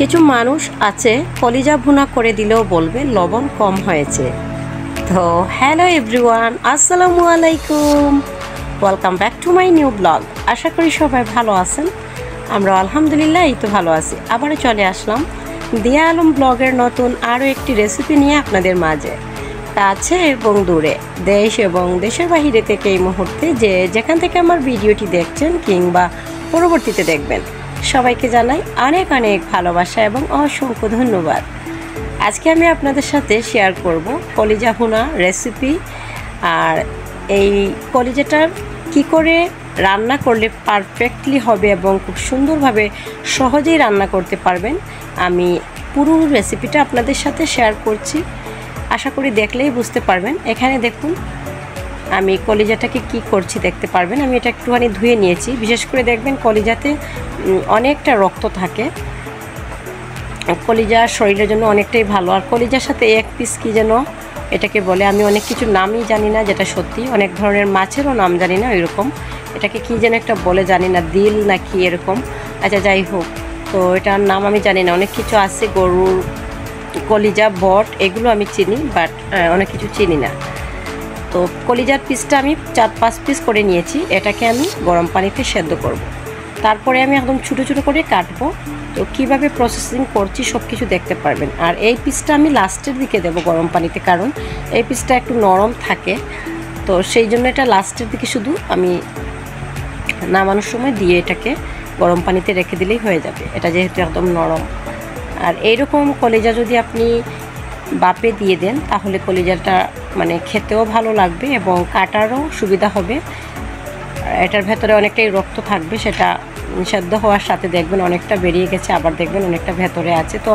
কিছু মানুষ আছে কলিজা ভুনা করে দিলেও বলবে লবণ কম হয়েছে। তো হ্যালো এভরিওয়ান, আসসালামু আলাইকুম, welcome back to my new blog. আশা করি সবাই ভালো আছেন। আমরা আলহামদুলিল্লাহ এই তো ভালো আছি। আবারও চলে আসলাম দিয়া আলম ব্লগের নতুন আরও একটি রেসিপি নিয়ে আপনাদের মাঝে। কাছে এবং দূরে, দেশ এবং দেশের বাহিরে থেকে এই মুহূর্তে যেখান থেকে আমার ভিডিওটি দেখছেন কিংবা পরবর্তীতে দেখবেন, সবাইকে জানাই অনেক অনেক ভালোবাসা এবং অসংখ্য ধন্যবাদ। আজকে আমি আপনাদের সাথে শেয়ার করব কলিজা ভুনা রেসিপি। আর এই কলিজাটার কি করে রান্না করলে পারফেক্টলি হবে এবং খুব সুন্দরভাবে সহজেই রান্না করতে পারবেন, আমি পুরো রেসিপিটা আপনাদের সাথে শেয়ার করছি। আশা করি দেখলেই বুঝতে পারবেন। এখানে দেখুন আমি কলিজাটাকে কি করছি দেখতে পারবেন। আমি এটা একটুখানি ধুয়ে নিয়েছি। বিশেষ করে দেখবেন কলিজাতে অনেকটা রক্ত থাকে। কলিজা শরীরের জন্য অনেকটাই ভালো। আর কলিজার সাথে এক পিস কি যেন এটাকে বলে, আমি অনেক কিছু নামই জানি না, যেটা সত্যি। অনেক ধরনের মাছেরও নাম জানি না এরকম। এটাকে কি যেন একটা বলে, জানি না, দিল নাকি এরকম। আচ্ছা যাই হোক, তো এটার নাম আমি জানি না। অনেক কিছু আছে, গরুর কলিজা, বট, এগুলো আমি চিনি, বাট অনেক কিছু চিনি না। তো কলিজার পিসটা আমি 4-5 পিস করে নিয়েছি। এটাকে আমি গরম পানিতে সেদ্ধ করব। তারপরে আমি একদম ছোটো ছোটো করে কাটবো। তো কিভাবে প্রসেসিং করছি সব কিছু দেখতে পারবেন। আর এই পিসটা আমি লাস্টের দিকে দেবো গরম পানিতে, কারণ এই পিসটা একটু নরম থাকে। তো সেই জন্য এটা লাস্টের দিকে শুধু আমি নামানোর সময় দিয়ে এটাকে গরম পানিতে রেখে দিলেই হয়ে যাবে, এটা যেহেতু একদম নরম। আর এইরকম কলিজা যদি আপনি বাপে দিয়ে দেন তাহলে কলিজাটা মানে খেতেও ভালো লাগবে এবং কাটারও সুবিধা হবে। এটার ভেতরে অনেকটাই রক্ত থাকবে, সেটা সেদ্ধ হওয়ার সাথে দেখবেন অনেকটা বেরিয়ে গেছে, আবার দেখবেন অনেকটা ভেতরে আছে। তো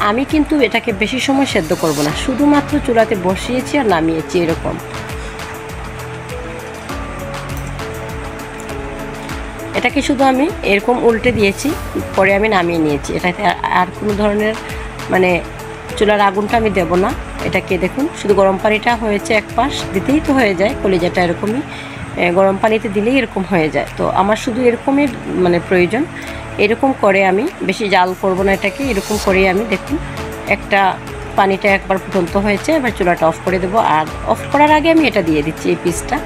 আমি কিন্তু এটাকে বেশি সময় সেদ্ধ করব না, শুধুমাত্র চুলাতে বসিয়েছি আর নামিয়েছি এরকম। এটাকে শুধু আমি এরকম উল্টে দিয়েছি, পরে আমি নামিয়ে নিয়েছি। এটাতে আর কোনো ধরনের মানে চুলার আগুনটা আমি দেব না। এটাকে দেখুন শুধু গরম পানিটা হয়েছে, এক পাশ দিতেই তো হয়ে যায়। কলিজাটা এরকমই গরম পানিতে দিলেই এরকম হয়ে যায়। তো আমার শুধু এরকমই মানে প্রয়োজন। এরকম করে আমি বেশি জাল করব না এটাকে। এরকম করেই আমি দেখুন একটা পানিটা একবার ফুটন্ত হয়েছে, এবার চুলাটা অফ করে দেবো। আর অফ করার আগে আমি এটা দিয়ে দিচ্ছি, এই পিসটা।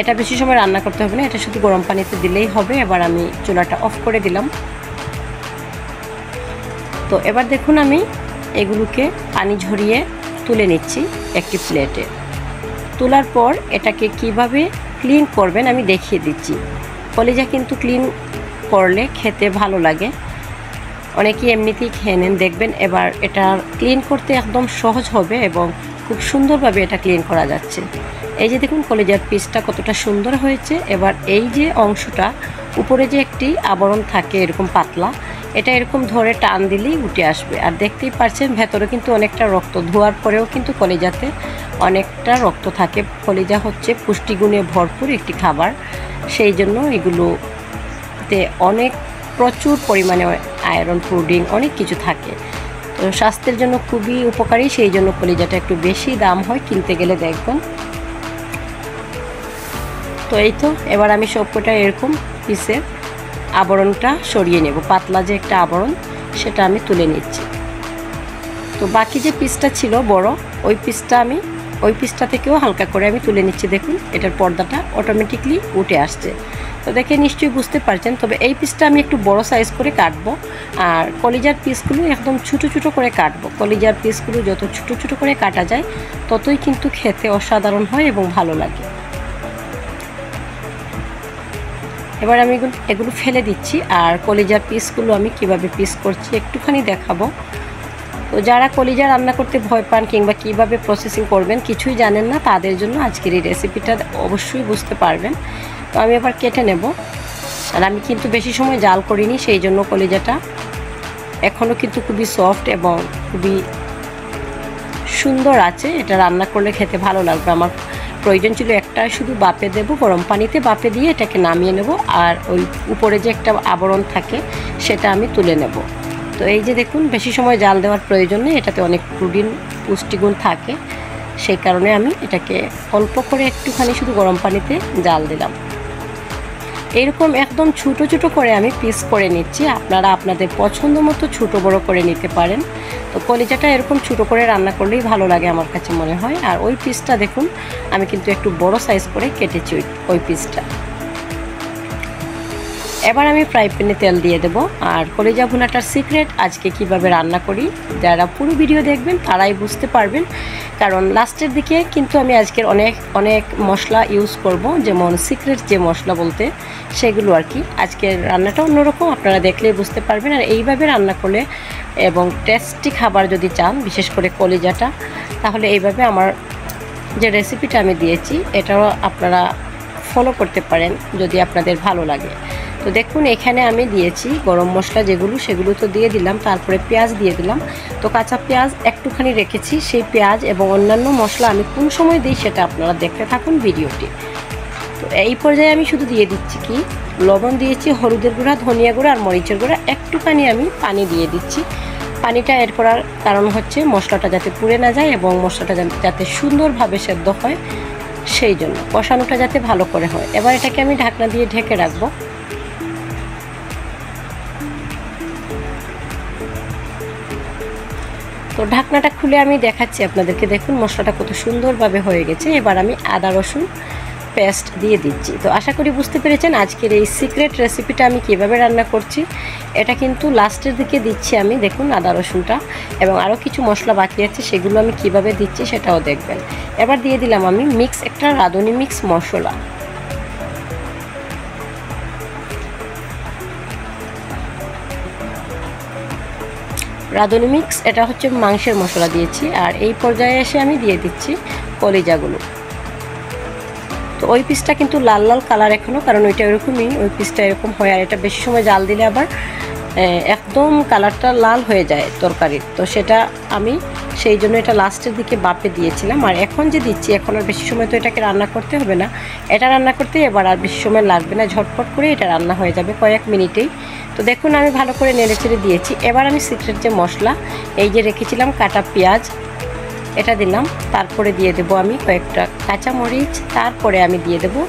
এটা বেশি সময় রান্না করতে হবে না, এটা শুধু গরম পানিতে দিলেই হবে। এবার আমি চুলাটা অফ করে দিলাম। তো এবার দেখুন আমি এগুলোকে পানি ঝরিয়ে তুলে নিচ্ছি একটি প্লেটে। তোলার পর এটাকে কিভাবে ক্লিন করবেন আমি দেখিয়ে দিচ্ছি। কলিজা কিন্তু ক্লিন করলে খেতে ভালো লাগে, অনেকেই এমনিতেই খেয়ে নেন দেখবেন। এবার এটা ক্লিন করতে একদম সহজ হবে এবং খুব সুন্দরভাবে এটা ক্লিন করা যাচ্ছে। এই যে দেখুন কলিজার পিসটা কতটা সুন্দর হয়েছে। এবার এই যে অংশটা উপরে যে একটি আবরণ থাকে এরকম পাতলা, এটা এরকম ধরে টান দিলেই উঠে আসবে। আর দেখতেই পাচ্ছেন ভেতরে কিন্তু অনেকটা রক্ত, ধোয়ার পরেও কিন্তু কলিজাতে অনেকটা রক্ত থাকে। কলিজা হচ্ছে পুষ্টিগুণে ভরপুর একটি খাবার, সেই জন্য এগুলোতে অনেক প্রচুর পরিমাণে আয়রন, প্রোটিন অনেক কিছু থাকে। তো স্বাস্থ্যের জন্য খুবই উপকারী, সেই জন্য কলিজাটা একটু বেশি দাম হয় কিনতে গেলে দেখবেন। তো এই তো এবার আমি সবকটা এরকম পিসের আবরণটা সরিয়ে নেব। পাতলা যে একটা আবরণ সেটা আমি তুলে নিচ্ছি। তো বাকি যে পিসটা ছিল বড়, ওই পিসটা থেকেও হালকা করে আমি তুলে নিচ্ছি। দেখুন এটার পর্দাটা অটোমেটিকলি উঠে আসছে। তো দেখে নিশ্চয়ই বুঝতে পারছেন। তবে এই পিসটা আমি একটু বড় সাইজ করে কাটবো, আর কলিজার পিসগুলো একদম ছোটো ছোটো করে কাটবো। কলিজার পিসগুলো যত ছোটো ছোটো করে কাটা যায় ততই কিন্তু খেতে অসাধারণ হয় এবং ভালো লাগে। এবার আমি এগুলো ফেলে দিচ্ছি। আর কলিজার পিসগুলো আমি কিভাবে পিস করছি একটুখানি দেখাবো। তো যারা কলিজা রান্না করতে ভয় পান কিংবা কিভাবে প্রসেসিং করবেন কিছুই জানেন না, তাদের জন্য আজকের এই রেসিপিটা অবশ্যই বুঝতে পারবেন। তো আমি এবার কেটে নেব। আর আমি কিন্তু বেশি সময় জাল করিনি, সেই জন্য কলিজাটা এখনও কিন্তু খুবই সফট এবং খুবই সুন্দর আছে। এটা রান্না করলে খেতে ভালো লাগবে। আমার প্রয়োজন ছিল একটা শুধু বাপে দেব, গরম পানিতে বাপে দিয়ে এটাকে নামিয়ে নেব। আর ওই উপরে যে একটা আবরণ থাকে সেটা আমি তুলে নেব। তো এই যে দেখুন বেশি সময় জাল দেওয়ার প্রয়োজন নেই, এটাতে অনেক প্রোটিন, পুষ্টিগুণ থাকে। সেই কারণে আমি এটাকে অল্প করে একটুখানি শুধু গরম পানিতে জাল দিলাম। এরকম একদম ছোটো ছোটো করে আমি পিস করে নিচ্ছি। আপনারা আপনাদের পছন্দ মতো ছোটো বড়ো করে নিতে পারেন। তো কলিজাটা এরকম ছোটো করে রান্না করলেই ভালো লাগে আমার কাছে মনে হয়। আর ওই পিসটা দেখুন আমি কিন্তু একটু বড় সাইজ করে কেটেছি ওই পিসটা। এবার আমি ফ্রাই প্যানে তেল দিয়ে দেব। আর কলিজা ভুনাটার সিক্রেট আজকে কিভাবে রান্না করি, যারা পুরো ভিডিও দেখবেন তারাই বুঝতে পারবেন। কারণ লাস্টের দিকে কিন্তু আমি আজকের অনেক মশলা ইউজ করব, যেমন সিক্রেট যে মশলা বলতে সেগুলো আর কি। আজকের রান্নাটা অন্যরকম, আপনারা দেখলেই বুঝতে পারবেন। আর এইভাবে রান্না করলে এবং টেস্টি খাবার যদি চান, বিশেষ করে কলিজাটা, তাহলে এইভাবে আমার যে রেসিপিটা আমি দিয়েছি এটাও আপনারা ফলো করতে পারেন যদি আপনাদের ভালো লাগে। তো দেখুন এখানে আমি দিয়েছি গরম মশলা যেগুলো, সেগুলো তো দিয়ে দিলাম। তারপরে পেঁয়াজ দিয়ে দিলাম। তো কাঁচা পেঁয়াজ একটুখানি রেখেছি, সেই পেঁয়াজ এবং অন্যান্য মশলা আমি কোন সময় দিই সেটা আপনারা দেখতে থাকুন ভিডিওটি। তো এই পর্যায়ে আমি শুধু দিয়ে দিচ্ছি কি লবণ দিয়েছি, হলুদের গুঁড়া, ধনিয়া গুঁড়া আর মরিচের গুঁড়া, একটুখানি আমি পানি দিয়ে দিচ্ছি। পানিটা এড করার কারণ হচ্ছে মশলাটা যাতে পুড়ে না যায় এবং মশলাটা যাতে সুন্দরভাবে সেদ্ধ হয়, সেই জন্য কষানোটা যাতে ভালো করে হয়। এবার এটাকে আমি ঢাকনা দিয়ে ঢেকে রাখবো। তো ঢাকনাটা খুলে আমি দেখাচ্ছি আপনাদেরকে। দেখুন মশলাটা কত সুন্দরভাবে হয়ে গেছে। এবার আমি আদা রসুন পেস্ট দিয়ে দিচ্ছি। তো আশা করি বুঝতে পেরেছেন আজকের এই সিক্রেট রেসিপিটা আমি কিভাবে রান্না করছি। এটা কিন্তু লাস্টের দিকে দিচ্ছি আমি, দেখুন আদা রসুনটা, এবং আরও কিছু মশলা বাকি আছে সেগুলো আমি কিভাবে দিচ্ছি সেটাও দেখবেন। এবার দিয়ে দিলাম আমি একটা রাঁধুনি মিক্স মশলা। রাঁধুনি মিক্স এটা হচ্ছে মাংসের মশলা দিয়েছি। আর এই পর্যায়ে এসে আমি দিয়ে দিচ্ছি কলিজাগুলো। তো ওই পিসটা কিন্তু লাল লাল কালার এখনও, কারণ ওইটা এরকমই, ওই পিসটা এরকম হয়। আর এটা বেশি সময় জাল দিলে আবার একদম কালারটা লাল হয়ে যায় তরকারির। তো সেটা আমি সেই জন্য এটা লাস্টের দিকে বাপে দিয়েছিলাম। আর এখন যে দিচ্ছি, এখন আর বেশি সময় তো এটাকে রান্না করতে হবে না। এটা রান্না করতে এবার আর বেশি সময় লাগবে না, ঝটপট করে এটা রান্না হয়ে যাবে কয়েক মিনিটেই। তো দেখুন আমি ভালো করে নেড়েচেড়ে দিয়েছি। এবার আমি সিক্রেট যে মশলা এই যে রেখেছিলাম কাটা পেঁয়াজ, এটা দিলাম। তারপরে দিয়ে দেবো আমি কয়েকটা কাঁচামরিচ। তারপরে আমি দিয়ে দেবো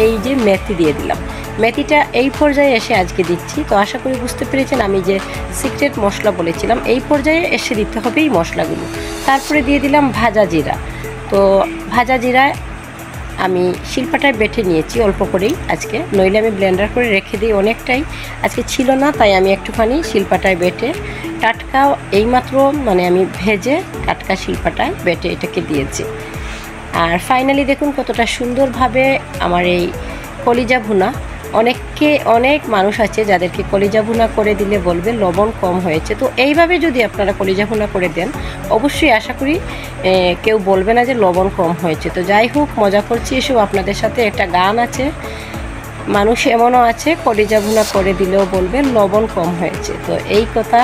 এই যে মেথি দিয়ে দিলাম। মেথিটা এই পর্যায়ে এসে আজকে দিচ্ছি। তো আশা করি বুঝতে পেরেছেন আমি যে সিক্রেট মশলা বলেছিলাম, এই পর্যায়ে এসে দিতে হবে এই মশলাগুলো। তারপরে দিয়ে দিলাম ভাজা জিরা। তো ভাজা জিরা আমি শিলপাটায় বেটে নিয়েছি অল্প করেই আজকে, নইলে আমি ব্লেন্ডার করে রেখে দিই অনেকটাই। আজকে ছিল না, তাই আমি একটুখানি শিলপাটায় বেটে টাটকা এইমাত্র মানে আমি ভেজে টাটকা শিলপাটায় বেটে এটাকে দিয়েছি। আর ফাইনালি দেখুন কতটা সুন্দরভাবে আমার এই কলিজা ভুনা। অনেক মানুষ আছে যাদেরকে কলিজা ভুনা করে দিলে বলবে লবণ কম হয়েছে। তো এইভাবে যদি আপনারা কলিজা ভুনা করে দেন, অবশ্যই আশা করি কেউ বলবে না যে লবণ কম হয়েছে। তো যাই হোক, মজা করছি এসব আপনাদের সাথে। একটা গান আছে, মানুষ এমনও আছে কলিজা ভুনা করে দিলেও বলবে লবণ কম হয়েছে। তো এই কথা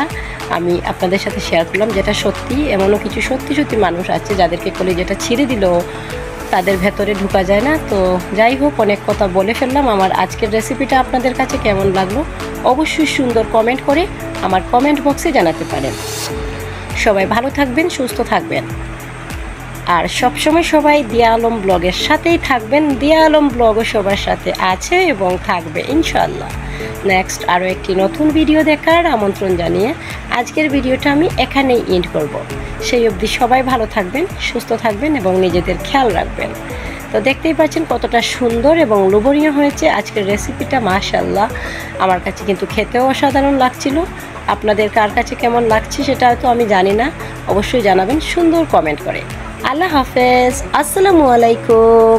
আমি আপনাদের সাথে শেয়ার করলাম, যেটা সত্যি। এমনও কিছু সত্যি মানুষ আছে যাদেরকে কলিজাটা ছিঁড়ে দিলেও তাদের ভেতরে ঢোকা যায় না। তো যাই হোক, অনেক কথা বলে ফেললাম। আমার আজকের রেসিপিটা আপনাদের কাছে কেমন লাগলো অবশ্যই সুন্দর কমেন্ট করে আমার কমেন্ট বক্সে জানাতে পারেন। সবাই ভালো থাকবেন, সুস্থ থাকবেন। আর সবসময় সবাই দিয়া আলম ব্লগের সাথেই থাকবেন। দিয়া আলম ব্লগও সবার সাথে আছে এবং থাকবে ইনশাল্লাহ। নেক্সট আরও একটি নতুন ভিডিও দেখার আমন্ত্রণ জানিয়ে আজকের ভিডিওটা আমি এখানেই এন্ড করব। সেই অবধি সবাই ভালো থাকবেন, সুস্থ থাকবেন এবং নিজেদের খেয়াল রাখবেন। তো দেখতেই পাচ্ছেন কতটা সুন্দর এবং লোভনীয় হয়েছে আজকের রেসিপিটা। মাশাআল্লাহ, আমার কাছে কিন্তু খেতেও অসাধারণ লাগছিল। আপনাদের কার কাছে কেমন লাগছে সেটা হয়তো আমি জানি না, অবশ্যই জানাবেন সুন্দর কমেন্ট করে। আল্লাহ হাফেজ, আসসালামু আলাইকুম।